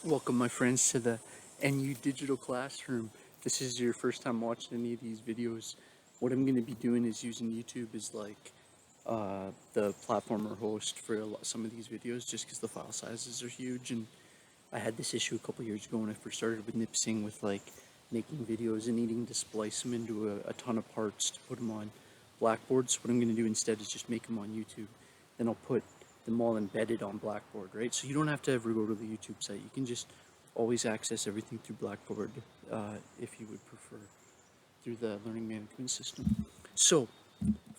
Welcome, my friends, to the NU Digital Classroom. If this is your first time watching any of these videos, what I'm going to be doing is using YouTube as like the platform or host for some of these videos, just because the file sizes are huge. And I had this issue a couple years ago when I first started with Nipsing with like making videos and needing to splice them into a ton of parts to put them on Blackboard. So what I'm going to do instead is just make them on YouTube. Then I'll put them all embedded on Blackboard, right? So you don't have to ever go to the YouTube site. You can just always access everything through Blackboard if you would prefer, through the learning management system. So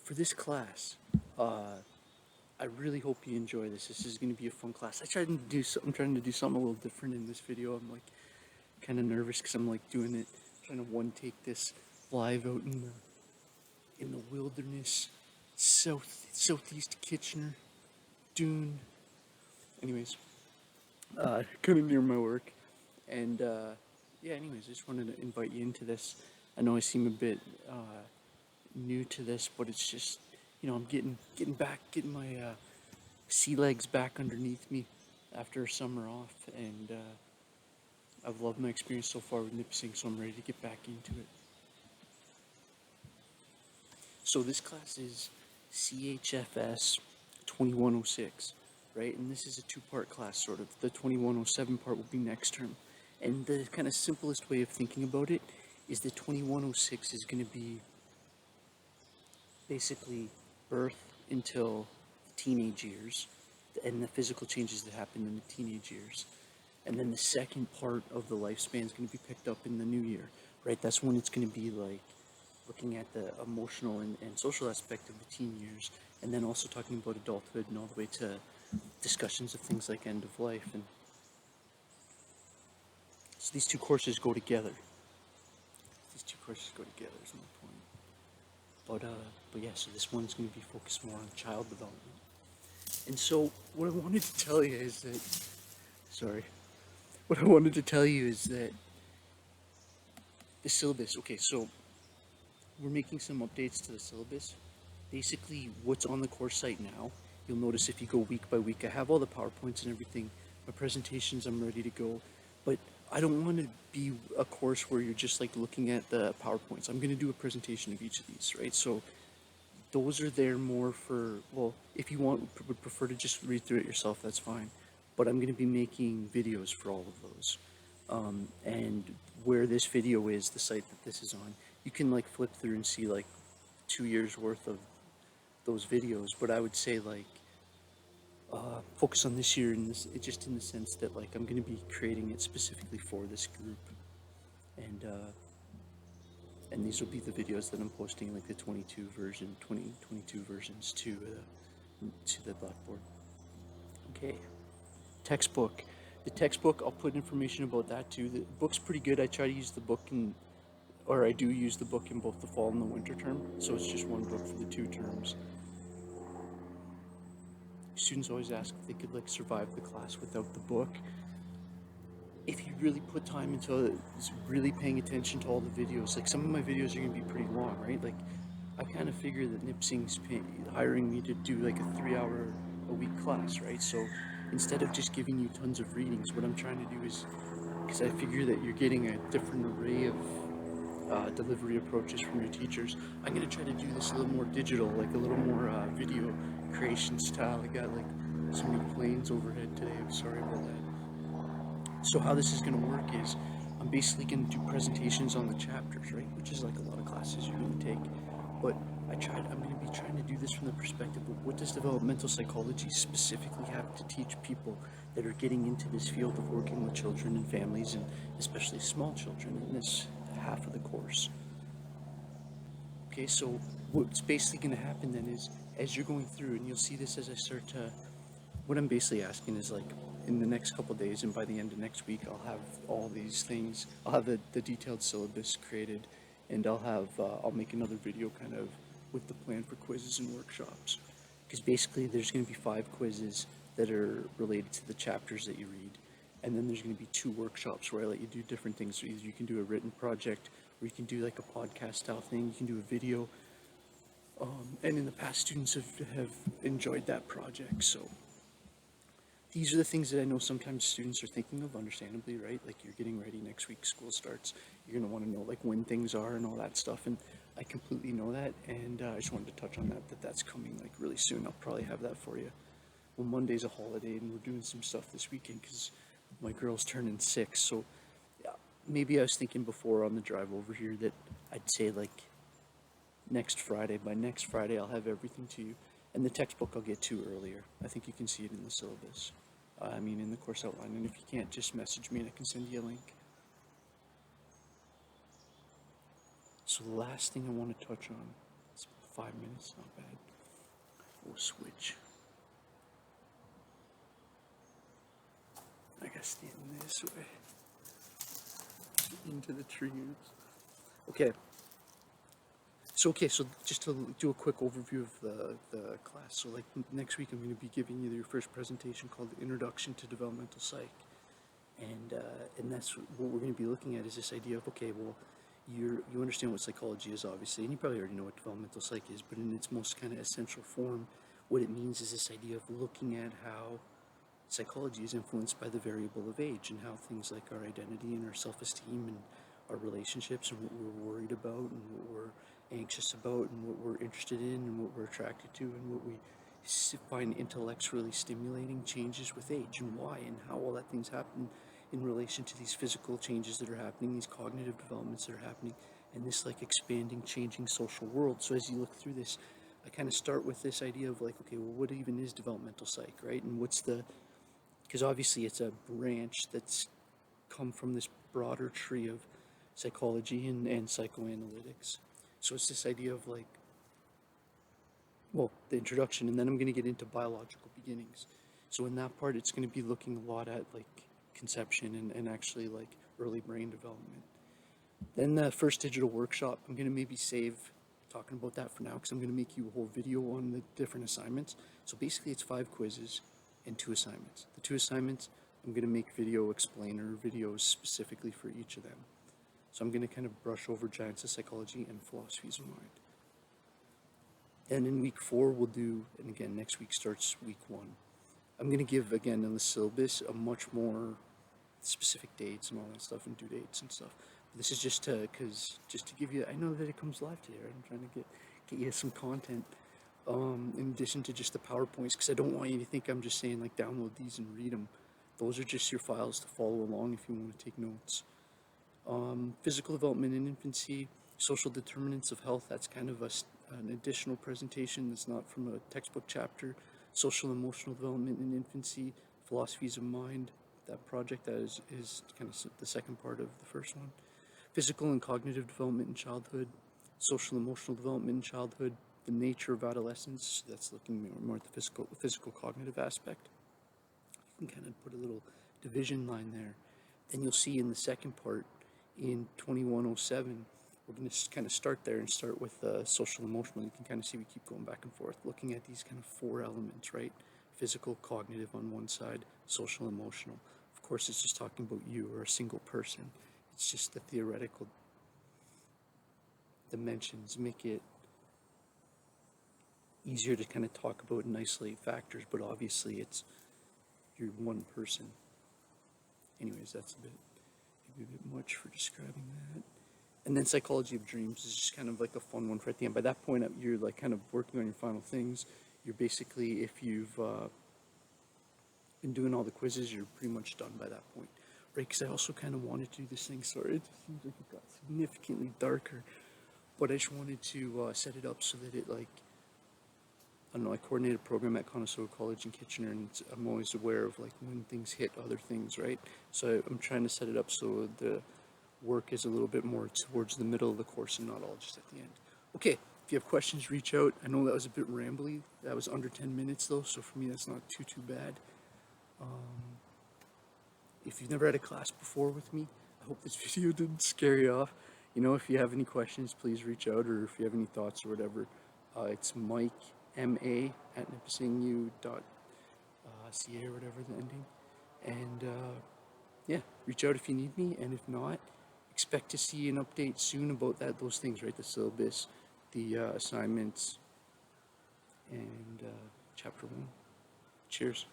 for this class, I really hope you enjoy this. This is going to be a fun class. I'm trying to do something a little different in this video. I'm like kind of nervous because I'm like trying to one take this live out in the wilderness, southeast Kitchener, Dune. Anyways, kind of near my work, and yeah. Anyways, I just wanted to invite you into this. I know I seem a bit new to this, but it's just, I'm getting my sea legs back underneath me after a summer off, and I've loved my experience so far with Nipsing, so I'm ready to get back into it. So this class is CHFS 2106, right? And this is a two-part class, sort of. The 2107 part will be next term. And the kind of simplest way of thinking about it is that 2106 is going to be basically birth until teenage years and the physical changes that happen in the teenage years. And then the second part of the lifespan is going to be picked up in the new year, right? That's when it's going to be like looking at the emotional and social aspect of the teen years, and then also talking about adulthood and all the way to discussions of things like end of life. And so these two courses go together. Is my point. But yeah, so this one's going to be focused more on child development. And so what I wanted to tell you is that the syllabus, okay, so we're making some updates to the syllabus. Basically, what's on the course site now, you'll notice if you go week by week, I have all the PowerPoints and everything, my presentations, I'm ready to go. But I don't want to be a course where you're just like looking at the PowerPoints. I'm going to do a presentation of each of these, right? So those are there more for, well, if you would prefer to just read through it yourself, that's fine. But I'm going to be making videos for all of those. And where this video is, the site that this is on, you can like flip through and see like 2 years worth of those videos. But I would say like focus on this year, in this, just in the sense that like I'm going to be creating it specifically for this group, and these will be the videos that I'm posting, like the 2022 versions to the Blackboard. Okay, textbook. The textbook, I'll put information about that too. The book's pretty good. I try to use the book I do use the book in both the fall and the winter term, so it's just one book for the 2 terms. Students always ask if they could like survive the class without the book. If you really put time into really paying attention to all the videos, like some of my videos are going to be pretty long, right? Like I kind of figure that Nipsing's hiring me to do like a 3-hour a week class, right? So instead of just giving you tons of readings, what I'm trying to do is, because I figure that you're getting a different array of delivery approaches from your teachers, I'm going to try to do this a little more digital, like a little more video creation style. I got like some new planes overhead today. I'm sorry about that. So how this is going to work is I'm basically going to do presentations on the chapters, right? Which is like a lot of classes you're going to take. But I'm going to be trying to do this from the perspective of what does developmental psychology specifically have to teach people that are getting into this field of working with children and families, and especially small children, in this half of the course. Okay, so what's basically going to happen then is, as you're going through, and you'll see this as I start to, what I'm basically asking is like, in the next couple of days and by the end of next week, I'll have all these things. I'll have the detailed syllabus created, and I'll make another video kind of with the plan for quizzes and workshops. Because basically there's going to be 5 quizzes that are related to the chapters that you read. And then there's going to be 2 workshops where I let you do different things. So either you can do a written project, or you can do like a podcast style thing, you can do a video. And in the past, students have enjoyed that project. So these are the things that I know sometimes students are thinking of, understandably, right? Like you're getting ready, next week school starts, you're gonna want to know like when things are and all that stuff, and I completely know that, and I just wanted to touch on that, that's coming like really soon. I'll probably have that for you. Well, Monday's a holiday, and we're doing some stuff this weekend because my girl's turning 6, so yeah, maybe I was thinking before on the drive over here that I'd say like next Friday. By next Friday, I'll have everything to you. And the textbook I'll get to earlier. I think you can see it in the syllabus. I mean, in the course outline. And if you can't, just message me and I can send you a link. So the last thing I want to touch on, it's 5 minutes, not bad. We'll switch. I gotta stand this way. Into the trees. Okay. So just to do a quick overview of the class. So like next week I'm going to be giving you your first presentation called Introduction to Developmental Psych. And that's what we're going to be looking at, is this idea of, okay, well, you understand what psychology is, obviously, and you probably already know what developmental psych is, but in its most kind of essential form, what it means is this idea of looking at how psychology is influenced by the variable of age, and how things like our identity and our self-esteem and our relationships and what we're worried about and what we're anxious about and what we're interested in and what we're attracted to and what we find intellectually stimulating changes with age, and why, and how all that things happen in relation to these physical changes that are happening, these cognitive developments that are happening, and this like expanding, changing social world. So as you look through this, I kind of start with this idea of like, okay, well, what even is developmental psych, right? And because obviously it's a branch that's come from this broader tree of psychology and psychoanalytics. So it's this idea of like, well, the introduction, and then I'm going to get into biological beginnings. So in that part, it's going to be looking a lot at like conception and actually like early brain development. Then the first digital workshop, I'm going to maybe save talking about that for now, because I'm going to make you a whole video on the different assignments. So basically it's 5 quizzes and 2 assignments. The 2 assignments, I'm going to make video explainer videos specifically for each of them. So I'm going to kind of brush over giants of psychology and philosophies of mind. And in week 4, we'll do, and again, next week starts week 1. I'm going to give, again, in the syllabus, a much more specific dates and all that stuff, and due dates and stuff. But this is just to give you, I know that it comes live today, right? I'm trying to get you some content, in addition to just the PowerPoints, because I don't want you to think I'm just saying, like, download these and read them. Those are just your files to follow along if you want to take notes. Physical development in infancy, social determinants of health, that's kind of an additional presentation that's not from a textbook chapter. Social and emotional development in infancy, philosophies of mind, that project that is kind of the second part of the first one. Physical and cognitive development in childhood, social and emotional development in childhood, the nature of adolescence, that's looking more at the physical cognitive aspect. You can kind of put a little division line there. Then you'll see in the second part, in 2107, we're going to kind of start there and start with social emotional. You can kind of see we keep going back and forth, looking at these kind of 4 elements, right? Physical, cognitive on one side, social, emotional. Of course, it's just talking about you or a single person. It's just the theoretical dimensions make it easier to kind of talk about and isolate factors, but obviously you're one person. Anyways, that's maybe a bit much for describing that. And then psychology of dreams is just kind of like a fun one for at the end. By that point, you're like kind of working on your final things. You're basically, if you've been doing all the quizzes, you're pretty much done by that point, right? Because I also kind of wanted to do this thing. Sorry, it seems like it got significantly darker, but I just wanted to set it up so that it like, I don't know, I coordinate a program at Conestoga College in Kitchener, and I'm always aware of like when things hit other things, right? So I'm trying to set it up so the work is a little bit more towards the middle of the course and not all just at the end. Okay, if you have questions, reach out. I know that was a bit rambly. That was under 10 minutes though, so for me that's not too bad. If you've never had a class before with me, I hope this video didn't scare you off. You know, if you have any questions, please reach out, or if you have any thoughts or whatever, it's Mike, M-A, at nipissingU.ca or whatever the ending. And yeah, reach out if you need me, and if not, expect to see an update soon about those things, right? The syllabus, the assignments, and chapter 1. Cheers.